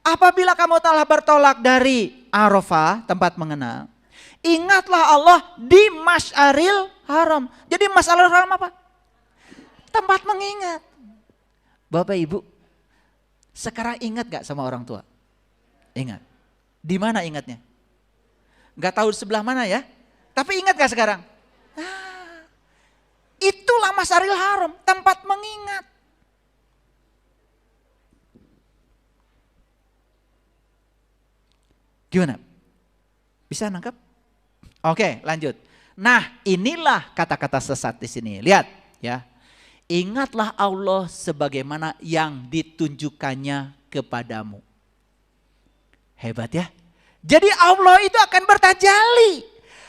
Apabila kamu telah bertolak dari Arafah, tempat mengenal, ingatlah Allah di Masy'aril Haram. Jadi Masy'aril Haram apa? Tempat mengingat. Bapak Ibu, sekarang ingat gak sama orang tua? Ingat. Di mana ingatnya? Gak tahu sebelah mana ya. Tapi ingat gak sekarang? Nah, itulah Masy'aril Haram, tempat mengingat. Gimana? Bisa nangkap? Oke, lanjut. Nah, inilah kata-kata sesat di sini. Lihat ya. Ingatlah Allah sebagaimana yang ditunjukkannya kepadamu. Hebat ya. Jadi Allah itu akan bertajalli,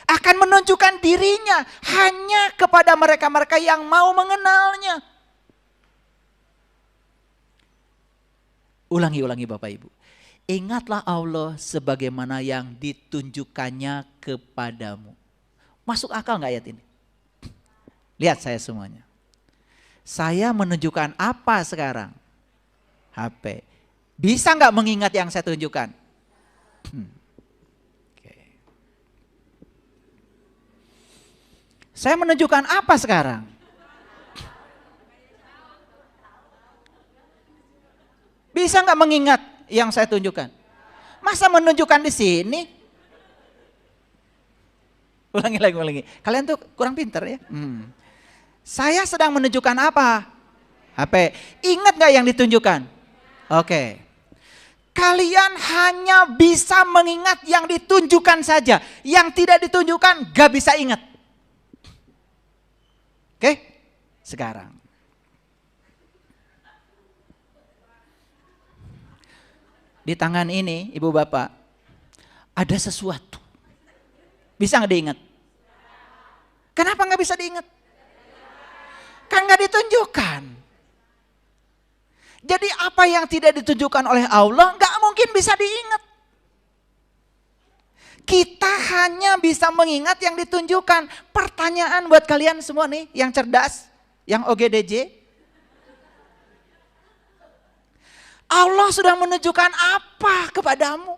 akan menunjukkan dirinya hanya kepada mereka-mereka yang mau mengenalnya. Ulangi Bapak Ibu. Ingatlah Allah sebagaimana yang ditunjukkannya kepadamu. Masuk akal gak ayat ini? Lihat saya semuanya. Saya menunjukkan apa sekarang? HP. Bisa gak mengingat yang saya tunjukkan? Okay. Saya menunjukkan apa sekarang? Bisa gak mengingat yang saya tunjukkan? Masa menunjukkan di sini? Ulangi. Kalian tuh kurang pintar ya. Saya sedang menunjukkan apa? HP. Ingat gak yang ditunjukkan? Oke. Kalian hanya bisa mengingat yang ditunjukkan saja. Yang tidak ditunjukkan gak bisa ingat. Oke? Sekarang. Di tangan ini, Ibu Bapak, ada sesuatu. Bisa gak diingat? Kenapa gak bisa diingat? Kan gak ditunjukkan. Jadi apa yang tidak ditunjukkan oleh Allah gak mungkin bisa diingat. Kita hanya bisa mengingat yang ditunjukkan. Pertanyaan buat kalian semua nih yang cerdas, yang OGDJ. Allah sudah menunjukkan apa kepadamu?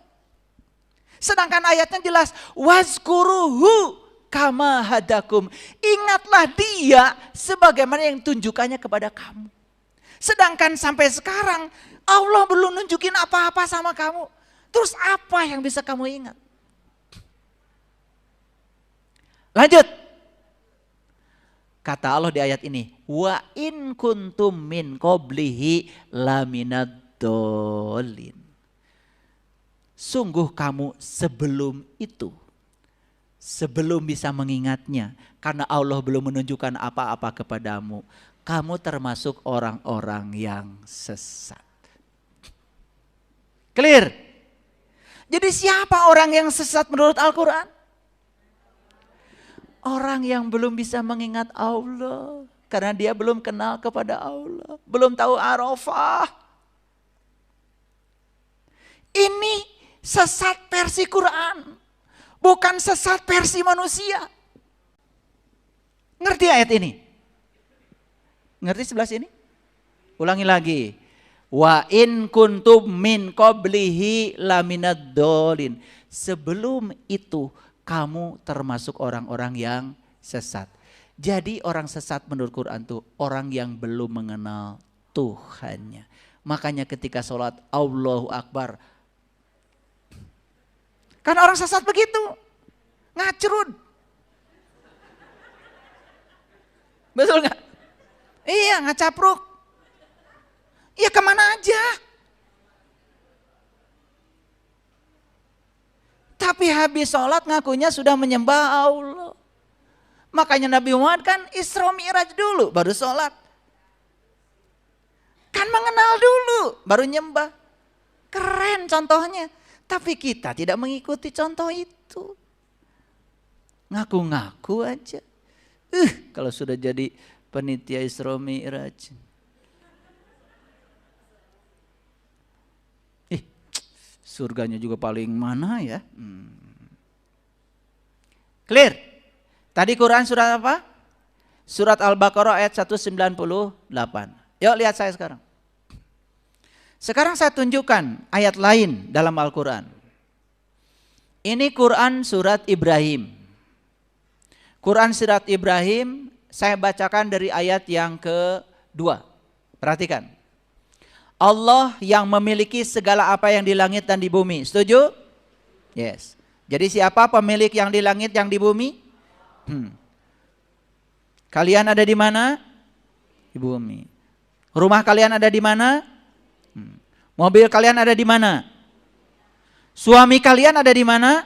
Sedangkan ayatnya jelas, wazkuruhu kama hadakum. Ingatlah dia sebagaimana yang tunjukannya kepada kamu. Sedangkan sampai sekarang Allah belum nunjukin apa-apa sama kamu. Terus apa yang bisa kamu ingat? Lanjut. Kata Allah di ayat ini, wa in kuntum min qablihi laminad dolin. Sungguh kamu sebelum itu, sebelum bisa mengingatnya, karena Allah belum menunjukkan apa-apa kepadamu, kamu termasuk orang-orang yang sesat. Clear? Jadi siapa orang yang sesat menurut Al-Quran? Orang yang belum bisa mengingat Allah, karena dia belum kenal kepada Allah, belum tahu Arafah. Ini sesat versi Quran, bukan sesat versi manusia. Ngerti ayat ini? Ngerti sebelah sini? Ulangi lagi. Wa in kuntum min qablihi laminad dolin. Sebelum itu kamu termasuk orang-orang yang sesat. Jadi orang sesat menurut Quran itu orang yang belum mengenal Tuhannya. Makanya ketika sholat Allahu Akbar, kan orang sesat begitu, ngacrut. Betul gak? Iya, ngacapruk. Iya, kemana aja. Tapi habis sholat ngakunya sudah menyembah Allah. Makanya Nabi Muhammad kan Isra Mi'raj dulu baru sholat. Kan mengenal dulu baru nyembah. Keren contohnya. Tapi kita tidak mengikuti contoh itu. Ngaku-ngaku aja. Kalau sudah jadi panitia Isra Mi'raj. Surganya juga paling mana ya? Clear? Tadi Quran surat apa? Surat Al-Baqarah ayat 198. Yuk lihat saya sekarang. Sekarang saya tunjukkan ayat lain dalam Al-Quran. Ini Quran surat Ibrahim. Quran surat Ibrahim saya bacakan dari ayat yang kedua. Perhatikan. Allah yang memiliki segala apa yang di langit dan di bumi. Setuju? Yes. Jadi siapa pemilik yang di langit yang di bumi? Kalian ada di mana? Di bumi. Rumah kalian ada di mana? Mobil kalian ada di mana? Suami kalian ada di mana?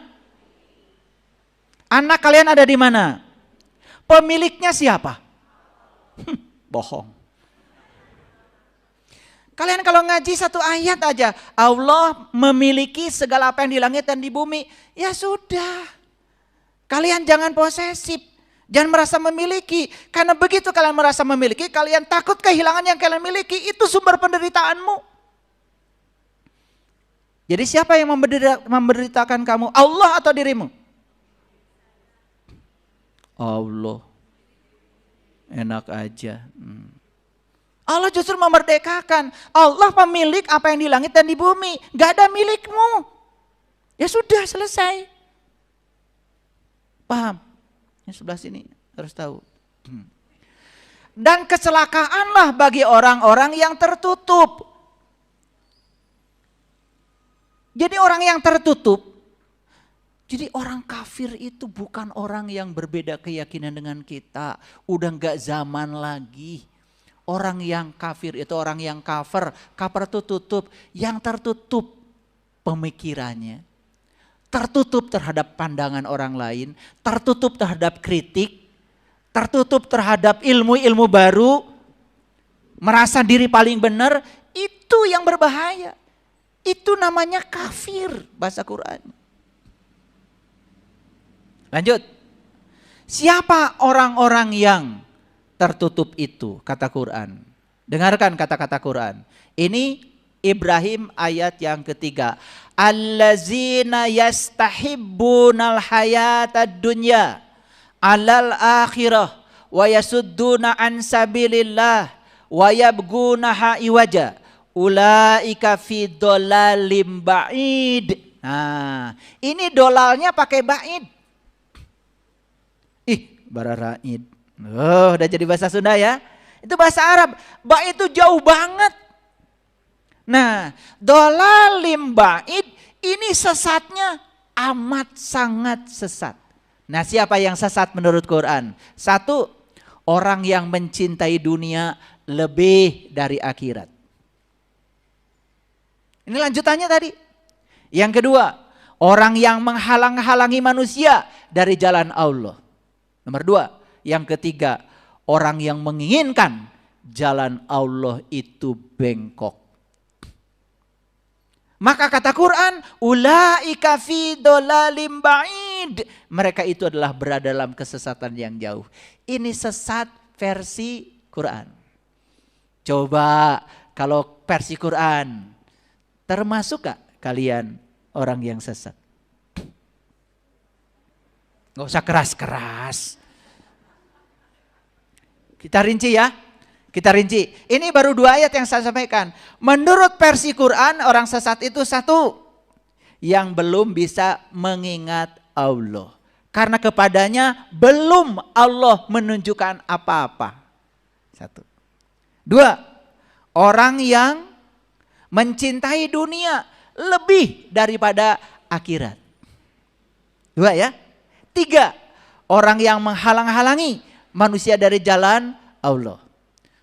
Anak kalian ada di mana? Pemiliknya siapa? Bohong. Kalian kalau ngaji satu ayat aja, Allah memiliki segala apa yang di langit dan di bumi. Ya sudah. Kalian jangan posesif. Jangan merasa memiliki. Karena begitu kalian merasa memiliki, kalian takut kehilangan yang kalian miliki. Itu sumber penderitaanmu. Jadi siapa yang memberitakan kamu? Allah atau dirimu? Allah. Enak aja. Allah justru memerdekakan. Allah pemilik apa yang di langit dan di bumi. Gak ada milikmu. Ya sudah, selesai. Paham? Yang sebelah sini harus tahu. Dan kecelakaanlah bagi orang-orang yang tertutup. Jadi orang yang tertutup. Jadi orang kafir itu bukan orang yang berbeda keyakinan dengan kita. Udah gak zaman lagi. Orang yang kafir itu orang yang kafir. Kafir itu tutup. Yang tertutup pemikirannya. Tertutup terhadap pandangan orang lain. Tertutup terhadap kritik. Tertutup terhadap ilmu-ilmu baru. Merasa diri paling benar. Itu yang berbahaya. Itu namanya kafir bahasa Quran. Lanjut. Siapa orang-orang yang tertutup itu kata Quran? Dengarkan kata-kata Quran. Ini Ibrahim ayat yang ketiga. Allazina yastahibbunal hayatad dunya alal akhirah wa yasudduna an sabilillah wa yabgunaha iwaja. Ulaika fi dolalim ba'id. Nah, ini dolalnya pakai ba'id. Bararaid. Oh, udah jadi bahasa Sunda ya. Itu bahasa Arab. Ba'id itu jauh banget. Nah, dolalim ba'id ini sesatnya amat sangat sesat. Nah, siapa yang sesat menurut Quran? Satu, orang yang mencintai dunia lebih dari akhirat. Ini lanjutannya tadi. Yang kedua, orang yang menghalang-halangi manusia dari jalan Allah. Nomor dua. Yang ketiga, orang yang menginginkan jalan Allah itu bengkok. Maka kata Quran, ulaika fi dolalim ba'id. Mereka itu adalah berada dalam kesesatan yang jauh. Ini sesat versi Quran. Coba kalau versi Quran, termasuk gak kalian orang yang sesat? Gak usah keras-keras. Kita rinci ya. Kita rinci. Ini baru 2 ayat yang saya sampaikan. Menurut versi Quran, orang sesat itu satu. Yang belum bisa mengingat Allah. Karena kepadanya belum Allah menunjukkan apa-apa. Satu. 2. Orang yang mencintai dunia lebih daripada akhirat. 2 ya. 3. Orang yang menghalang-halangi manusia dari jalan Allah.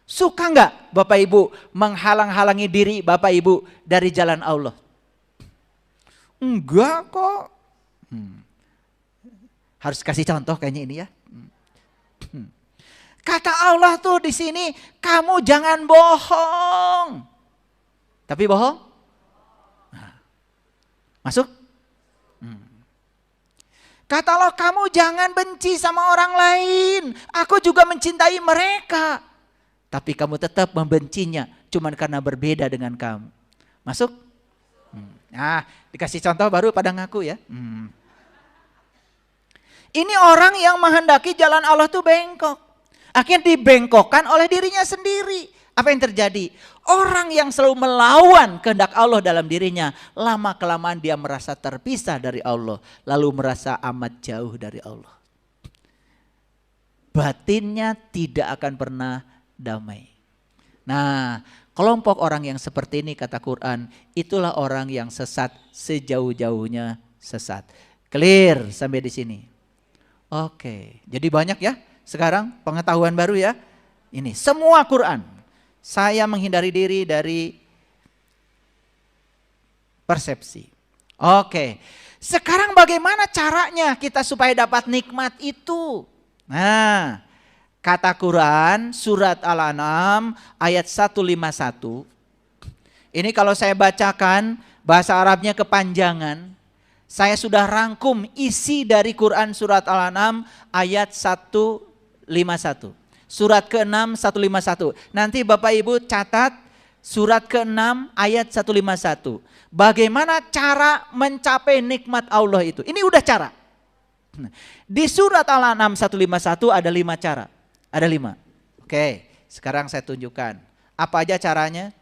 Suka nggak Bapak Ibu menghalang-halangi diri Bapak Ibu dari jalan Allah? Enggak kok. Harus kasih contoh kayaknya ini ya. Kata Allah tuh di sini, kamu jangan bohong. Tapi bohong? Masuk? Kata Allah, kamu jangan benci sama orang lain. Aku juga mencintai mereka. Tapi kamu tetap membencinya cuman karena berbeda dengan kamu. Masuk? Nah, dikasih contoh baru pada ngaku ya. Ini orang yang menghendaki jalan Allah itu bengkok. Akhirnya dibengkokkan oleh dirinya sendiri. Apa yang terjadi? Orang yang selalu melawan kehendak Allah dalam dirinya, lama-kelamaan dia merasa terpisah dari Allah, lalu merasa amat jauh dari Allah. Batinnya tidak akan pernah damai. Nah, kelompok orang yang seperti ini kata Quran, itulah orang yang sesat sejauh-jauhnya sesat. Clear sampai di sini? Oke, jadi banyak ya sekarang pengetahuan baru ya. Ini semua Quran. Saya menghindari diri dari persepsi. Oke, sekarang bagaimana caranya kita supaya dapat nikmat itu? Nah, kata Quran surat Al-An'am ayat 151. Ini kalau saya bacakan bahasa Arabnya kepanjangan. Saya sudah rangkum isi dari Quran surat Al-An'am ayat 151. Surat ke-6 151. Nanti Bapak Ibu catat surat ke-6 ayat 151. Bagaimana cara mencapai nikmat Allah itu? Ini udah cara. Di surat Al-An'am 151 ada 5 cara. Ada 5. Oke, sekarang saya tunjukkan. Apa aja caranya?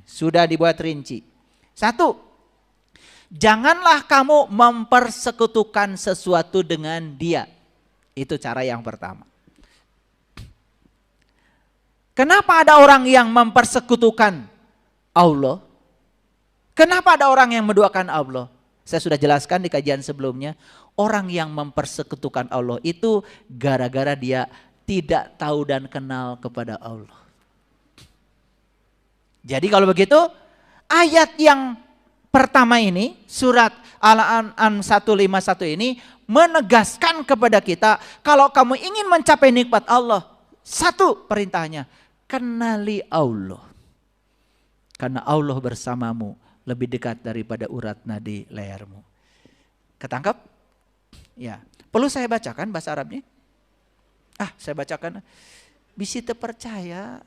Sudah dibuat rinci. 1. Janganlah kamu mempersekutukan sesuatu dengan dia. Itu cara yang pertama. Kenapa ada orang yang mempersekutukan Allah? Kenapa ada orang yang menduakan Allah? Saya sudah jelaskan di kajian sebelumnya. Orang yang mempersekutukan Allah itu gara-gara dia tidak tahu dan kenal kepada Allah. Jadi kalau begitu, ayat yang pertama ini, surat Al-An'am 151 ini menegaskan kepada kita, kalau kamu ingin mencapai nikmat Allah, 1 perintahnya, kenali Allah. Karena Allah bersamamu lebih dekat daripada urat nadi lehermu. Ketangkap? Ya. Perlu saya bacakan bahasa Arabnya? Saya bacakan. Bisa terpercaya.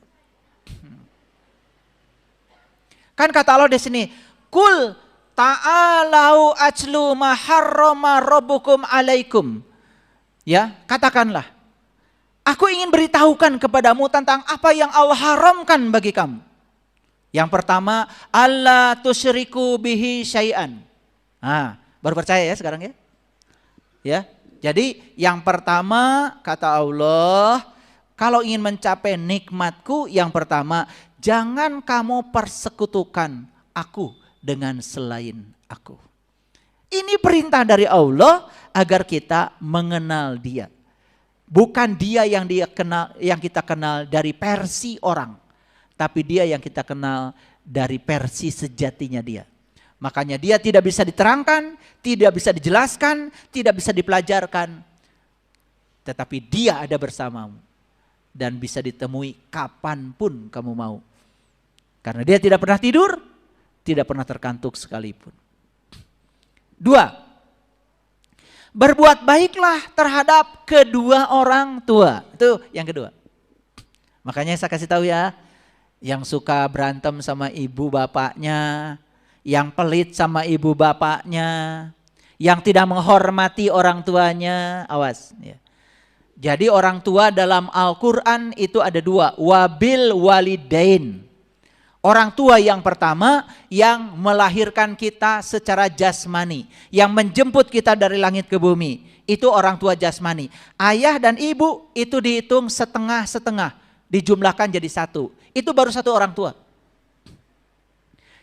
Kan kata Allah di sini, Kul ta'alau ajlu ma harrama rabbukum alaikum. Ya, katakanlah. Aku ingin beritahukan kepadamu tentang apa yang Allah haramkan bagi kamu. Yang pertama, alla tusyriku bihi syai'an. Baru percaya ya sekarang ya? Ya. Jadi yang pertama kata Allah, kalau ingin mencapai nikmatku, yang pertama, jangan kamu persekutukan aku dengan selain aku. Ini perintah dari Allah agar kita mengenal Dia. Bukan Dia yang kita kenal dari versi orang, tapi Dia yang kita kenal dari versi sejatinya Dia. Makanya Dia tidak bisa diterangkan, tidak bisa dijelaskan, tidak bisa dipelajarkan. Tetapi Dia ada bersamamu dan bisa ditemui kapanpun kamu mau. Karena Dia tidak pernah tidur, tidak pernah terkantuk sekalipun. 2. Berbuat baiklah terhadap kedua orang tua. Itu yang kedua. Makanya saya kasih tahu ya, yang suka berantem sama ibu bapaknya, yang pelit sama ibu bapaknya, yang tidak menghormati orang tuanya, awas. Ya. Jadi orang tua dalam Al-Quran itu ada 2, wabil walidain. Orang tua yang pertama yang melahirkan kita secara jasmani, yang menjemput kita dari langit ke bumi, itu orang tua jasmani. Ayah dan ibu itu dihitung setengah-setengah, dijumlahkan jadi 1. Itu baru 1 orang tua.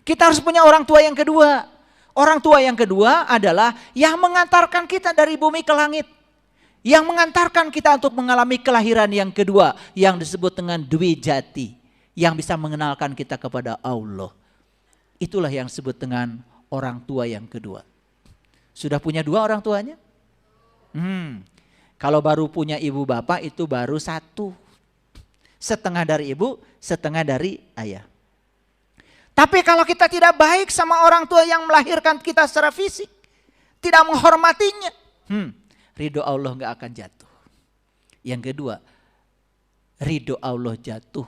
Kita harus punya orang tua yang kedua. Orang tua yang kedua adalah yang mengantarkan kita dari bumi ke langit. Yang mengantarkan kita untuk mengalami kelahiran yang kedua, yang disebut dengan Dwi Jati. Yang bisa mengenalkan kita kepada Allah. Itulah yang disebut dengan orang tua yang kedua. Sudah punya 2 orang tuanya? Kalau baru punya ibu bapak itu baru 1. Setengah dari ibu, setengah dari ayah. Tapi kalau kita tidak baik sama orang tua yang melahirkan kita secara fisik, tidak menghormatinya, ridho Allah gak akan jatuh. Yang kedua, ridho Allah jatuh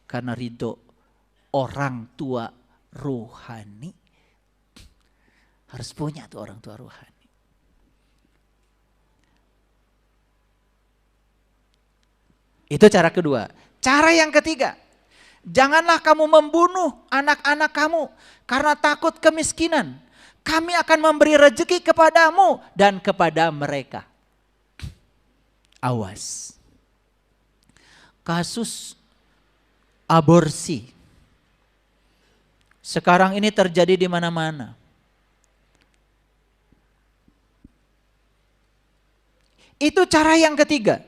karena ridho orang tua rohani. Harus punya tuh orang tua rohani. Itu cara kedua. Cara yang ketiga, Janganlah kamu membunuh anak-anak kamu karena takut kemiskinan. Kami akan memberi rezeki kepadamu dan kepada mereka. Awas. Kasus aborsi sekarang ini terjadi di mana-mana. Itu cara yang ketiga.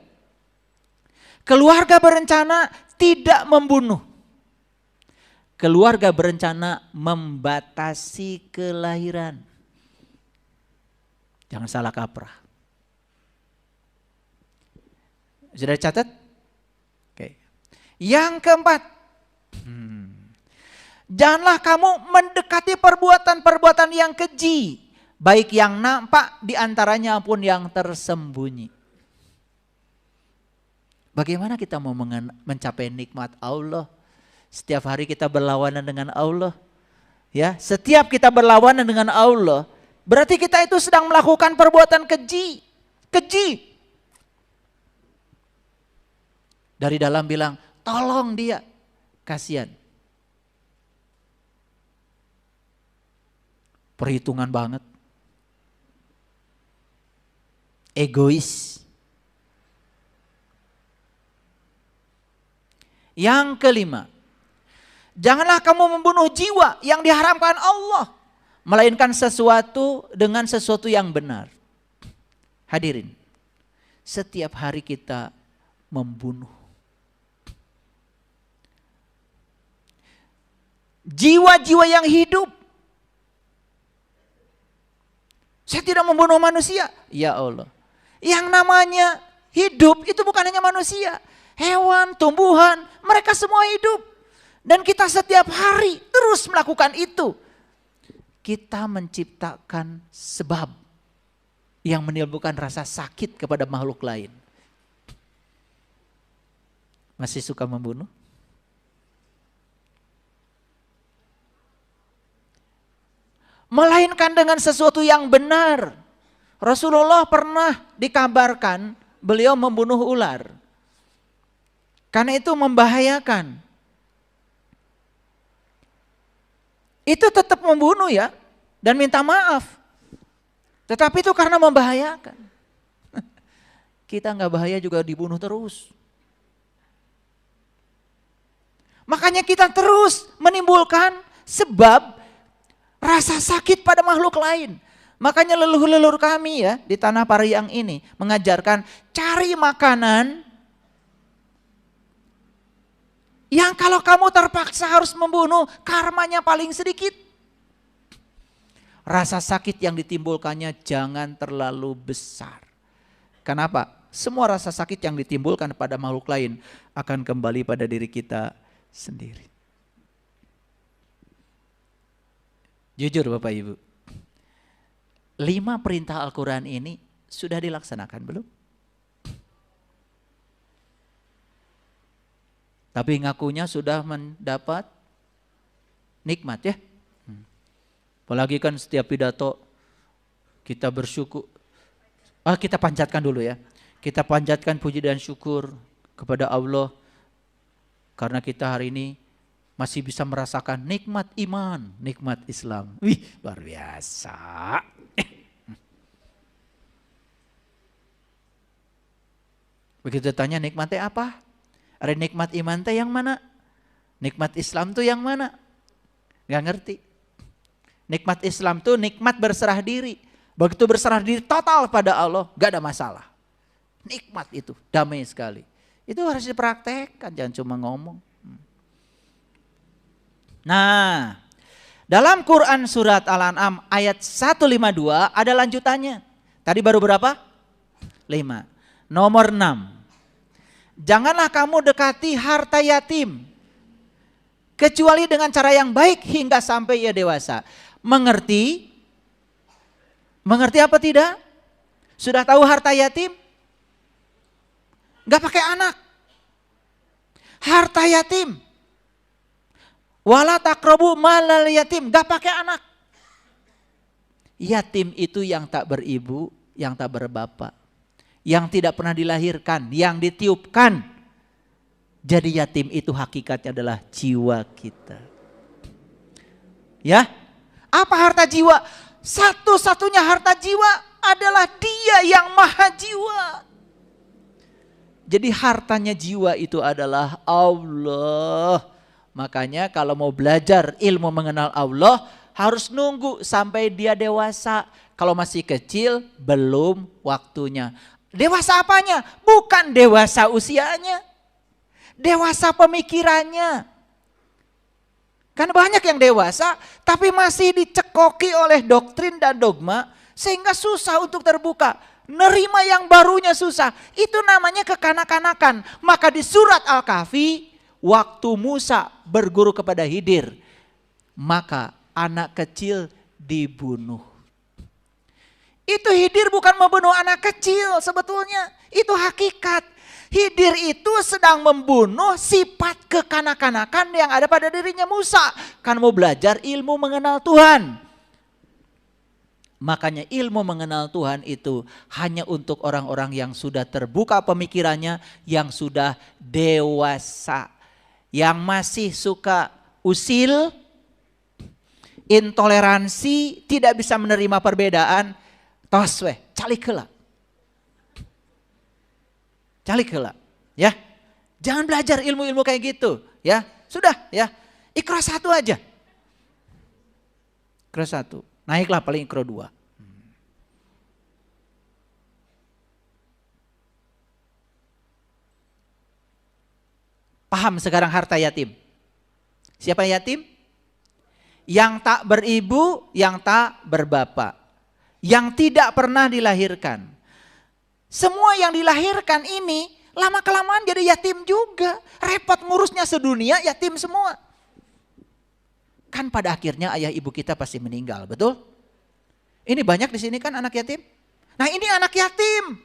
Keluarga berencana tidak membunuh. Keluarga berencana membatasi kelahiran. Jangan salah kaprah. Sudah catat? Oke. Yang keempat. Janganlah kamu mendekati perbuatan-perbuatan yang keji. Baik yang nampak diantaranya pun yang tersembunyi. Bagaimana kita mau mencapai nikmat Allah? Setiap hari kita berlawanan dengan Allah. Ya, setiap kita berlawanan dengan Allah, berarti kita itu sedang melakukan perbuatan keji. Keji. Dari dalam bilang, tolong dia. Kasihan. Perhitungan banget. Egois. Yang kelima, janganlah kamu membunuh jiwa yang diharamkan Allah, melainkan sesuatu dengan sesuatu yang benar. Hadirin, setiap hari kita membunuh. Jiwa-jiwa yang hidup. Saya tidak membunuh manusia. Ya Allah. Yang namanya hidup itu bukan hanya manusia. Hewan, tumbuhan, mereka semua hidup. Dan kita setiap hari terus melakukan itu. Kita menciptakan sebab yang menimbulkan rasa sakit kepada makhluk lain. Masih suka membunuh? Melainkan dengan sesuatu yang benar. Rasulullah pernah dikabarkan beliau membunuh ular. Karena itu membahayakan. Itu tetap membunuh ya. Dan minta maaf. Tetapi itu karena membahayakan. Kita nggak bahaya juga dibunuh terus. Makanya kita terus menimbulkan sebab rasa sakit pada makhluk lain. Makanya leluhur-leluhur kami ya di tanah Parihang ini mengajarkan cari makanan yang kalau kamu terpaksa harus membunuh karmanya paling sedikit. Rasa sakit yang ditimbulkannya jangan terlalu besar. Kenapa? Semua rasa sakit yang ditimbulkan pada makhluk lain akan kembali pada diri kita sendiri. Jujur Bapak Ibu, 5 perintah Al-Quran ini sudah dilaksanakan belum? Tapi ngakunya sudah mendapat nikmat ya. Apalagi kan setiap pidato kita bersyukur. Kita panjatkan dulu ya. Kita panjatkan puji dan syukur kepada Allah. Karena kita hari ini masih bisa merasakan nikmat iman, nikmat Islam. Wih, luar biasa. Begitu tanya nikmatnya apa? Ada nikmat iman teh yang mana? Nikmat Islam tuh yang mana? Gak ngerti. Nikmat Islam tuh nikmat berserah diri. Begitu berserah diri total pada Allah, gak ada masalah. Nikmat itu, damai sekali. Itu harus dipraktekkan, jangan cuma ngomong. Nah, dalam Quran surat Al-An'am ayat 152 ada lanjutannya. Tadi baru berapa? 5. Nomor 6. Janganlah kamu dekati harta yatim kecuali dengan cara yang baik hingga sampai ia dewasa. Mengerti? Mengerti apa tidak? Sudah tahu harta yatim? Gak pakai anak. Harta yatim. Wala taqrabu malal yatim. Gak pakai anak. Yatim itu yang tak beribu, yang tak berbapak. Yang tidak pernah dilahirkan, yang ditiupkan. Jadi yatim itu hakikatnya adalah jiwa kita. Ya, apa harta jiwa? Satu-satunya harta jiwa adalah Dia yang maha jiwa. Jadi hartanya jiwa itu adalah Allah. Makanya kalau mau belajar ilmu mengenal Allah harus nunggu sampai dia dewasa. Kalau masih kecil belum waktunya. Dewasa apanya? Bukan dewasa usianya. Dewasa pemikirannya. Kan banyak yang dewasa tapi masih dicekoki oleh doktrin dan dogma sehingga susah untuk terbuka. Nerima yang barunya susah. Itu namanya kekanak-kanakan. Maka di surat Al-Kahfi, waktu Musa berguru kepada Khidir, maka anak kecil dibunuh. Itu Khidir bukan membunuh anak kecil sebetulnya. Itu hakikat. Khidir itu sedang membunuh sifat kekanak-kanakan yang ada pada dirinya Musa. Kan mau belajar ilmu mengenal Tuhan. Makanya ilmu mengenal Tuhan itu hanya untuk orang-orang yang sudah terbuka pemikirannya, yang sudah dewasa. Yang masih suka usil, intoleransi, tidak bisa menerima perbedaan, tos weh, calik heula. Calik heula, ya. Jangan belajar ilmu-ilmu kayak gitu, ya. Sudah, ya. Iqra 1 aja. Iqra 1. Naiklah paling Iqra 2. Paham sekarang harta yatim? Siapa yatim? Yang tak beribu, yang tak berbapak. Yang tidak pernah dilahirkan. Semua yang dilahirkan ini lama-kelamaan jadi yatim juga. Repot ngurusnya sedunia, yatim semua. Kan pada akhirnya ayah ibu kita pasti meninggal, betul? Ini banyak di sini kan anak yatim. Nah ini anak yatim.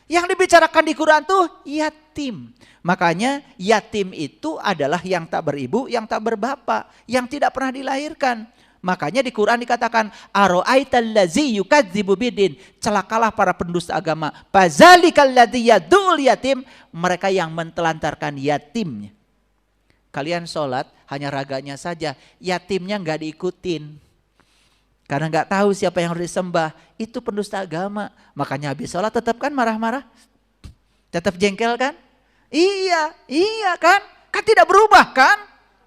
Yang dibicarakan di Quran tuh yatim. Makanya yatim itu adalah yang tak beribu, yang tak berbapak, yang tidak pernah dilahirkan. Makanya di Quran dikatakan ara'aital ladzi yukadzibu bidin, celakalah para pendusta agama. Fazalikal ladzi yadul yatim, mereka yang mentelantarkan yatimnya. Kalian sholat hanya raganya saja, yatimnya nggak diikutin. Karena nggak tahu siapa yang harus disembah, itu pendusta agama. Makanya habis sholat tetap kan marah-marah, tetap jengkel kan? Iya kan? Kan tidak berubah kan?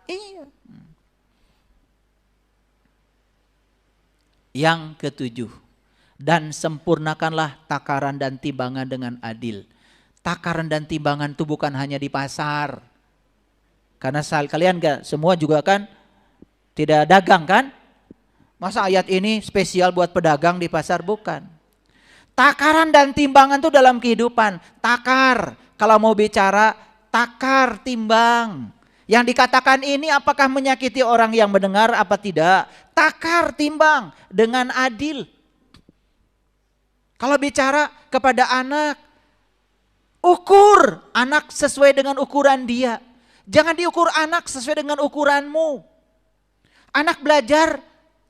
Iya. Yang ketujuh, dan sempurnakanlah takaran dan timbangan dengan adil. Takaran dan timbangan itu bukan hanya di pasar. Karena kalian gak semua juga kan tidak dagang kan? Masa ayat ini spesial buat pedagang di pasar? Bukan. Takaran dan timbangan itu dalam kehidupan. Takar, kalau mau bicara takar, timbang. Yang dikatakan ini apakah menyakiti orang yang mendengar apa tidak? Takar, timbang dengan adil. Kalau bicara kepada anak, ukur anak sesuai dengan ukuran dia. Jangan diukur anak sesuai dengan ukuranmu. Anak belajar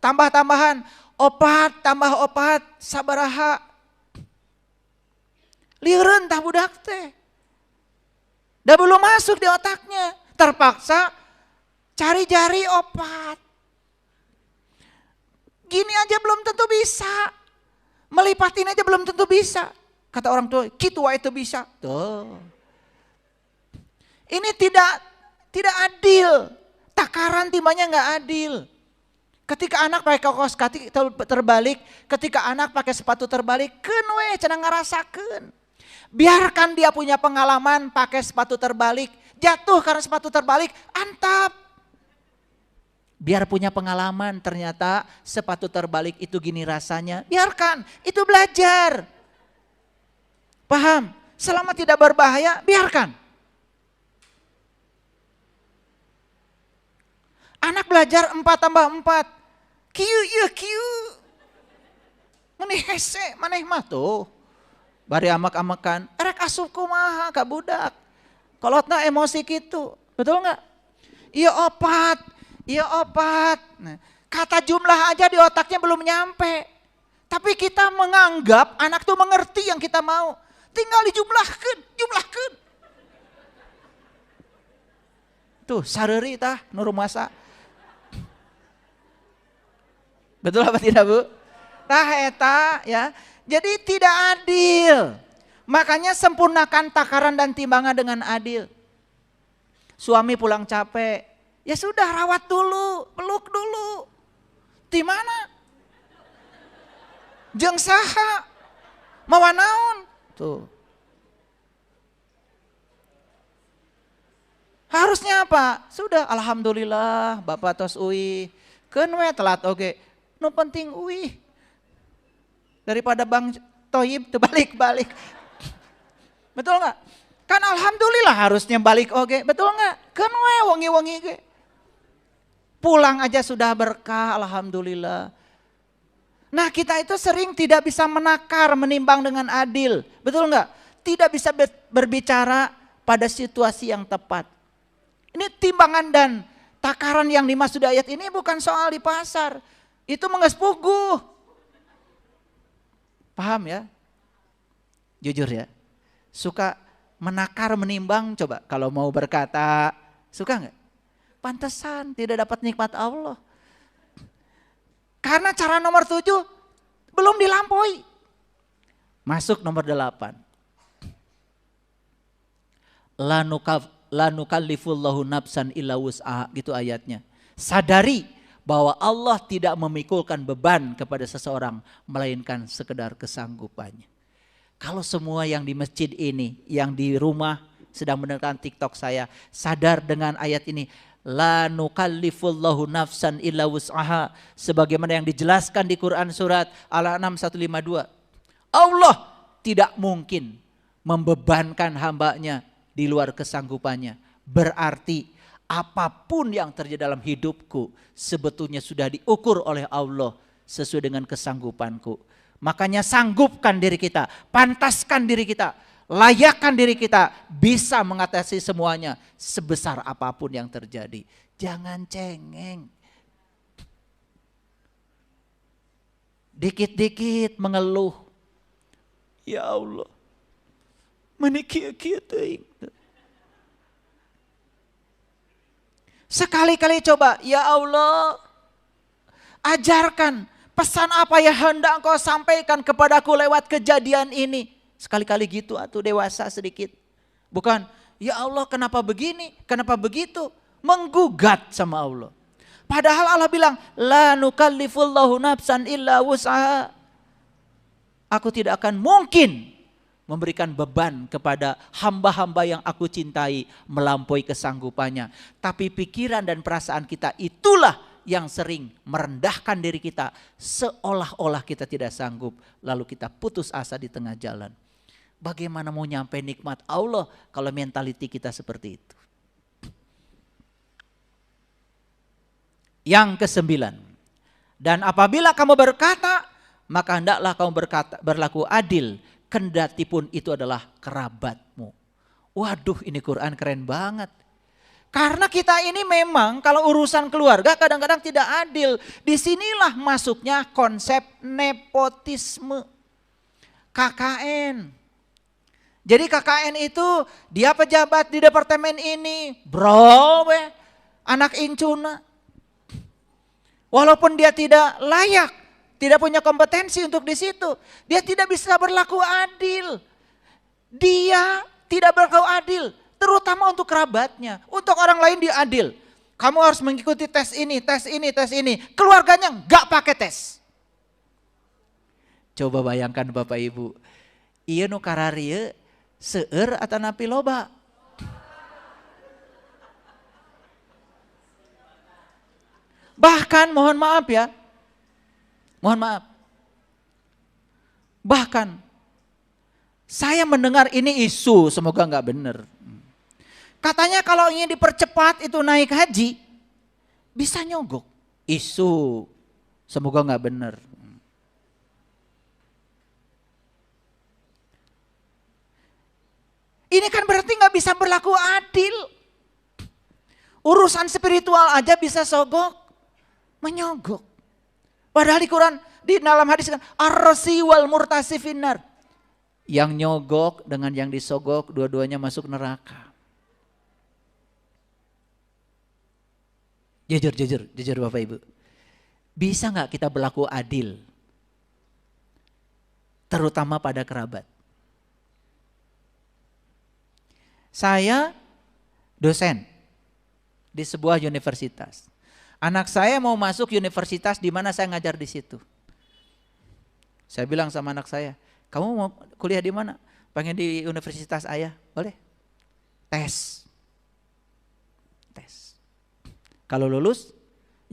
tambah-tambahan, opat tambah opat sabaraha. Lieureun tah budak teh. Da belum masuk di otaknya. Terpaksa cari jari opat. Gini aja belum tentu bisa. Melipatin aja belum tentu bisa. Kata orang tua, kitu wae teu bisa. Tuh. Ini tidak adil. Takaran timbangannya nggak adil. Ketika anak pakai kaos kaki terbalik, ketika anak pakai sepatu terbalik, keun we cenah ngarasakeun. Biarkan dia punya pengalaman pakai sepatu terbalik, jatuh karena sepatu terbalik, antap. Biar punya pengalaman ternyata sepatu terbalik itu gini rasanya. Biarkan, itu belajar. Paham? Selama tidak berbahaya, biarkan. Anak belajar 4 tambah 4. Kieu ieu kieu. Maneh hese, maneh mah tuh. Bari amak-amakan, erek asup kumaha ka budak. Kolotna emosi gitu. Betul enggak? Iya opat. Iya opat. Nah, kata jumlah aja di otaknya belum nyampe. Tapi kita menganggap anak tuh mengerti yang kita mau. Tinggal dijumlahkeun, jumlahkeun. Tuh sareri tah nu rumasa. Betul apa tidak Bu? Tah eta ya. Jadi tidak adil. Makanya sempurnakan takaran dan timbangan dengan adil. Suami pulang capek. Ya sudah rawat dulu, peluk dulu. Di mana? Jeung saha? Mawa naon? Tuh. Harusnya apa? Sudah alhamdulillah Bapak tos uih. Keun we telat oge. Nu penting uih. Daripada Bang Toyib teu balik-balik. Betul enggak? Kan alhamdulillah harusnya balik oge. Betul enggak? Keun we wengi-wengi ge. Pulang aja sudah berkah alhamdulillah. Nah kita itu sering tidak bisa menakar, menimbang dengan adil. Betul enggak? Tidak bisa berbicara pada situasi yang tepat. Ini timbangan dan takaran yang dimaksud ayat ini bukan soal di pasar. Itu mengespuguh. Paham ya? Jujur ya. Suka menakar, menimbang, coba kalau mau berkata, suka enggak? Pantesan tidak dapat nikmat Allah. Karena cara nomor 7 belum dilampaui. Masuk nomor 8. La nukallifullahu nafsan illa wus'aha, gitu ayatnya. Sadari bahwa Allah tidak memikulkan beban kepada seseorang melainkan sekedar kesanggupannya. Kalau semua yang di masjid ini, yang di rumah sedang mendengarkan TikTok saya, sadar dengan ayat ini, la nukallifullahu nafsan illa wus'aha, sebagaimana yang dijelaskan di Quran surat Al-An'am 152. Allah tidak mungkin membebankan hambanya di luar kesanggupannya. Berarti apapun yang terjadi dalam hidupku sebetulnya sudah diukur oleh Allah sesuai dengan kesanggupanku. Makanya sanggupkan diri kita, pantaskan diri kita, layakkan diri kita bisa mengatasi semuanya sebesar apapun yang terjadi. Jangan cengeng. Dikit-dikit mengeluh. Ya Allah, menikih-kih teuing. Sekali-kali coba, ya Allah, ajarkan pesan apa yang hendak Engkau sampaikan kepadaku lewat kejadian ini. Sekali-kali gitu atuh dewasa sedikit. Bukan, ya Allah kenapa begini, kenapa begitu. Menggugat sama Allah. Padahal Allah bilang, la nukallifullahu nafsan illa wus'aha. Aku tidak akan mungkin memberikan beban kepada hamba-hamba yang aku cintai melampaui kesanggupannya. Tapi pikiran dan perasaan kita itulah yang sering merendahkan diri kita seolah-olah kita tidak sanggup. Lalu kita putus asa di tengah jalan. Bagaimana mau nyampe nikmat Allah kalau mentaliti kita seperti itu? Yang ke-9. Dan apabila kamu berkata, maka hendaklah kamu berlaku adil, kendati pun itu adalah kerabatmu. Waduh, ini Quran keren banget. Karena kita ini memang kalau urusan keluarga kadang-kadang tidak adil. Disinilah masuknya konsep nepotisme. KKN. Jadi KKN itu dia pejabat di departemen ini. Bro, anak incuna. Walaupun dia tidak layak, tidak punya kompetensi untuk di situ, dia tidak bisa berlaku adil. Dia tidak berlaku adil, terutama untuk kerabatnya. Untuk orang lain dia adil. Kamu harus mengikuti tes ini, tes ini, tes ini. Keluarganya enggak pakai tes. Coba bayangkan Bapak Ibu, ieu nu kararieu seueur atanapi loba. Bahkan mohon maaf ya, mohon maaf. Bahkan saya mendengar ini isu, semoga nggak benar. Katanya kalau ingin dipercepat itu naik haji, bisa nyogok. Isu, semoga nggak benar. Ini kan berarti nggak bisa berlaku adil. Urusan spiritual aja bisa sogok. Menyogok. Padahal di Quran, di dalam hadis kan, ar-rasi wal murtasi finnar. Yang nyogok dengan yang disogok, dua-duanya masuk neraka. Jujur Bapak Ibu. Bisa nggak kita berlaku adil? Terutama pada kerabat. Saya dosen di sebuah universitas. Anak saya mau masuk universitas di mana saya ngajar di situ. Saya bilang sama anak saya, kamu mau kuliah di mana? Pengen di universitas ayah, boleh? Tes. Kalau lulus,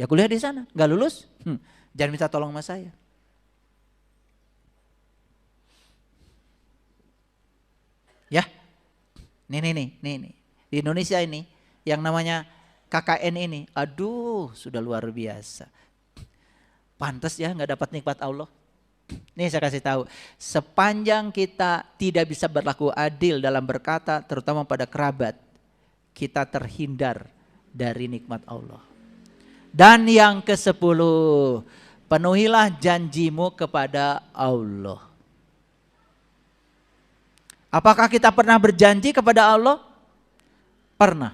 ya kuliah di sana. Gak lulus, jangan minta tolong sama saya. Ya, nih. Di Indonesia ini, yang namanya KKN ini, aduh sudah luar biasa. Pantas ya gak dapat nikmat Allah. Nih saya kasih tahu, sepanjang kita tidak bisa berlaku adil dalam berkata, terutama pada kerabat, kita terhindar dari nikmat Allah. Dan yang ke-10, penuhilah janjimu kepada Allah. Apakah kita pernah berjanji kepada Allah? Pernah.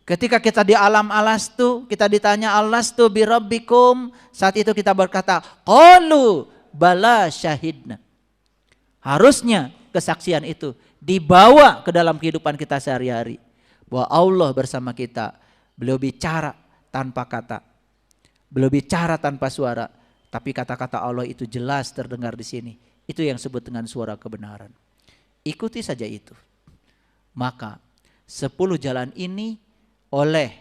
Ketika kita di alam alastu, kita ditanya alastu birabbikum, saat itu kita berkata, qalu bala syahidna. Harusnya kesaksian itu dibawa ke dalam kehidupan kita sehari-hari. Bahwa Allah bersama kita. Beliau bicara tanpa kata. Beliau bicara tanpa suara. Tapi kata-kata Allah itu jelas terdengar di sini. Itu yang disebut dengan suara kebenaran. Ikuti saja itu. Maka 10 jalan ini oleh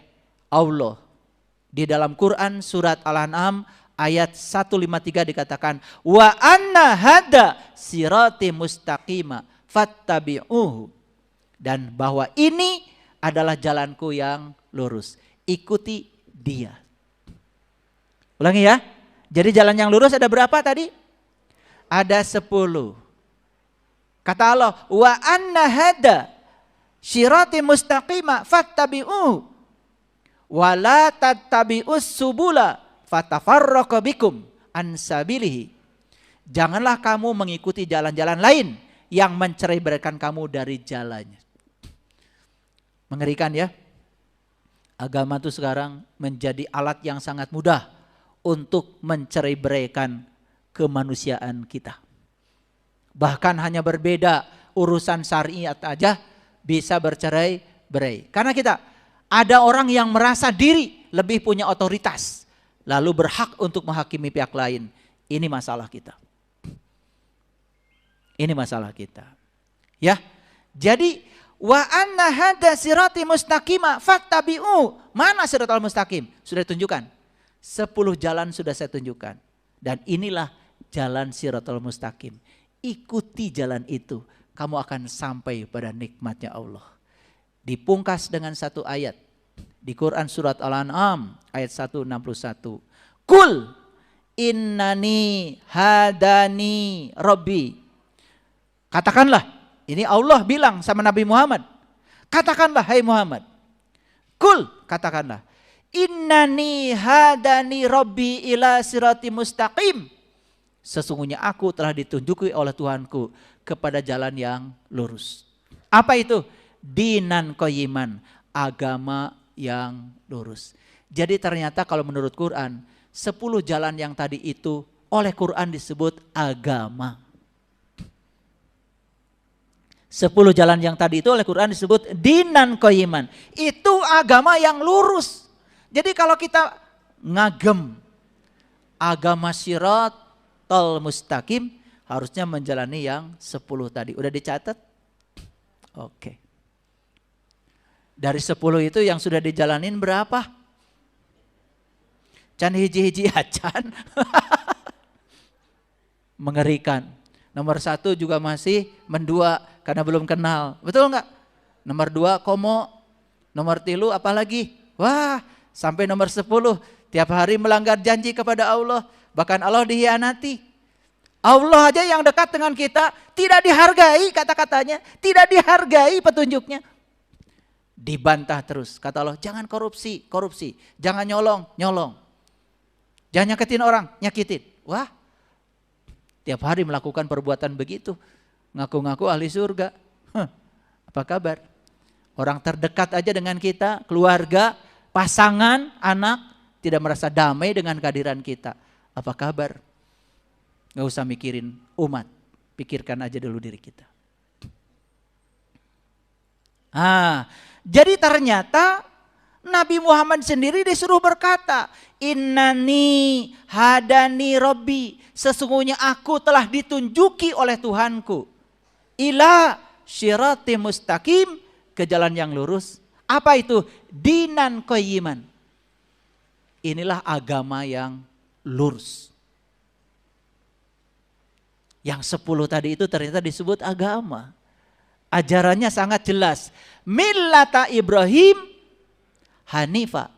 Allah di dalam Quran surat Al-An'am ayat 153 dikatakan wa anna hada sirati mustaqima fattabi'uhu, dan bahwa ini adalah jalanku yang lurus, ikuti dia. Ulangi ya. Jadi jalan yang lurus ada berapa tadi? Ada 10. Kata Allah, wa anna hada sirati mustaqima fattabi'uhu wa la tattabi'us subula fatafarraqu bikum an sabilihi. Janganlah kamu mengikuti jalan-jalan lain yang mencerai-beraikan kamu dari jalannya. Mengerikan ya. Agama itu sekarang menjadi alat yang sangat mudah untuk mencerai-beraikan kemanusiaan kita. Bahkan hanya berbeda urusan syariat aja bisa bercerai-berai. Karena kita ada orang yang merasa diri lebih punya otoritas, lalu berhak untuk menghakimi pihak lain. Ini masalah kita. Ini masalah kita. Ya. Jadi wa anna hada sirati mustaqima fattabi'u. Mana siratal mustaqim? Sudah ditunjukkan. 10 jalan sudah saya tunjukkan. Dan inilah jalan siratal mustaqim. Ikuti jalan itu, kamu akan sampai pada nikmatnya Allah. Dipungkas dengan satu ayat di Quran surat Al-An'am ayat 161. Kul innani hadani rabbi. Katakanlah, ini Allah bilang sama Nabi Muhammad. Katakanlah hai Muhammad. Kul, katakanlah. Innani hadani rabbi ila sirati mustaqim. Sesungguhnya aku telah ditunjuki oleh Tuhanku kepada jalan yang lurus. Apa itu? Dinan qayyiman, agama yang lurus. Jadi ternyata kalau menurut Quran, 10 jalan yang tadi itu oleh Quran disebut agama. 10 jalan yang tadi itu oleh Quran disebut dinan qayyiman. Itu agama yang lurus. Jadi kalau kita ngagem agama siratal mustaqim, harusnya menjalani yang 10 tadi. Udah dicatat? Oke. Dari 10 itu yang sudah dijalanin berapa? Can hiji-hiji acan. Mengerikan. Nomor 1 juga masih mendua karena belum kenal. Betul enggak? Nomor 2 komo. Nomor 3 apalagi? Wah, sampai nomor 10. Tiap hari melanggar janji kepada Allah. Bahkan Allah dihianati. Allah aja yang dekat dengan kita tidak dihargai kata-katanya. Tidak dihargai petunjuknya. Dibantah terus. Kata Allah, jangan korupsi. Jangan nyolong. Jangan nyakitin orang, nyakitin. Wah, tiap hari melakukan perbuatan begitu. Ngaku-ngaku ahli surga. Apa kabar? Orang terdekat aja dengan kita, keluarga, pasangan, anak tidak merasa damai dengan kehadiran kita. Apa kabar? Gak usah mikirin umat, pikirkan aja dulu diri kita. Jadi ternyata Nabi Muhammad sendiri disuruh berkata, Innani hadani Rabbi, sesungguhnya aku telah ditunjuki oleh Tuhanku ila syirati mustaqim, ke jalan yang lurus. Apa itu? Dinan qayyiman. Inilah agama yang lurus. Yang 10 tadi itu ternyata disebut agama. Ajarannya sangat jelas. Millata Ibrahim Hanifa.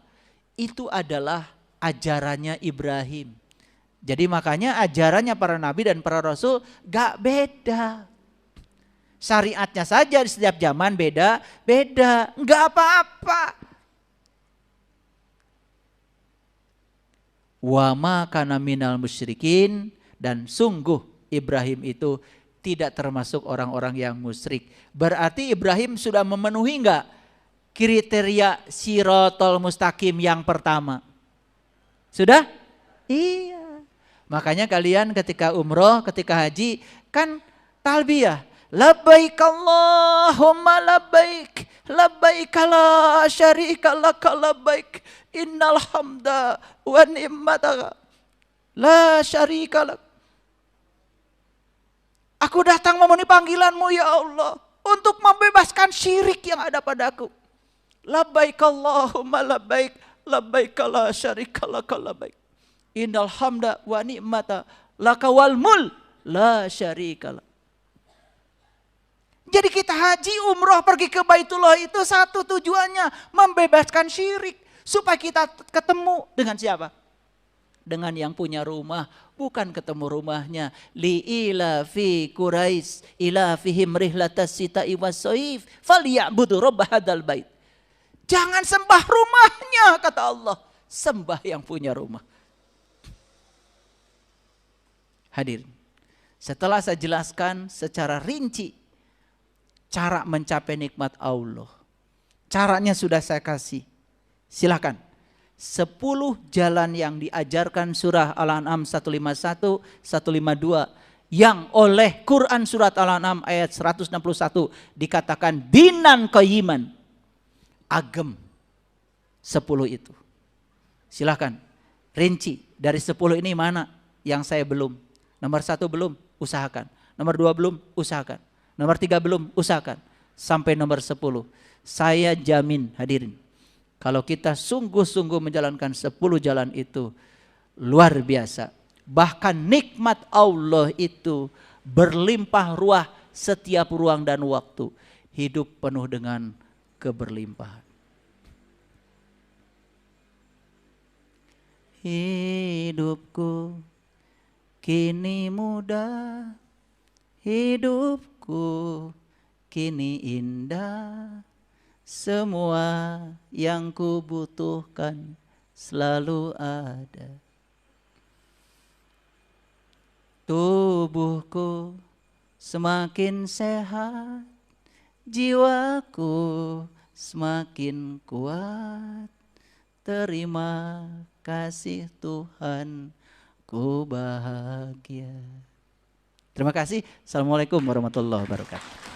Itu adalah ajarannya Ibrahim. Jadi makanya ajarannya para nabi dan para rasul gak beda. Syariatnya saja di setiap zaman beda-beda. Gak apa-apa. Wa ma kana minal musyrikin, dan sungguh Ibrahim itu tidak termasuk orang-orang yang musyrik. Berarti Ibrahim sudah memenuhi enggak kriteria Shiratal Mustaqim yang pertama? Sudah? Iya. Makanya kalian ketika umroh, ketika haji kan talbiyah. Labbaik Allahumma labbaik, labbaik la syarika laka labbaik, innal hamda wa ni'mata la syarika lak. Aku datang memenuhi panggilanmu ya Allah, untuk membebaskan syirik yang ada padaku. Labbaik Allahumma labbaik, labbaik la syarika laka labbaik, innal hamda wa ni'mata laka wal mul la syarika lak. Jadi kita haji, umroh, pergi ke Baitullah itu satu tujuannya, membebaskan syirik. Supaya kita ketemu dengan siapa? Dengan yang punya rumah, bukan ketemu rumahnya. Li ilafi Quraisy ilafihim rihlatas sita'i was-shaif falyabudu rabb hadzal bait. Jangan sembah rumahnya, kata Allah, sembah yang punya rumah. Hadirin, setelah saya jelaskan secara rinci cara mencapai nikmat Allah, caranya sudah saya kasih. Silakan. 10 jalan yang diajarkan surah Al-An'am 151, 152 yang oleh Quran surat Al-An'am ayat 161 dikatakan dinan qayyiman, agem. 10 itu. Silakan. Rinci dari 10 ini mana yang saya belum? Nomor 1 belum, usahakan. Nomor 2 belum, usahakan. Nomor 3 belum, usahakan. Sampai nomor 10. Saya jamin hadirin, kalau kita sungguh-sungguh menjalankan 10 jalan itu, luar biasa. Bahkan nikmat Allah itu berlimpah ruah setiap ruang dan waktu. Hidup penuh dengan keberlimpahan. Hidupku kini mudah, hidupku kini indah, semua yang kubutuhkan selalu ada. Tubuhku semakin sehat, jiwaku semakin kuat. Terima kasih Tuhan, ku bahagia. Terima kasih. Assalamualaikum warahmatullahi wabarakatuh.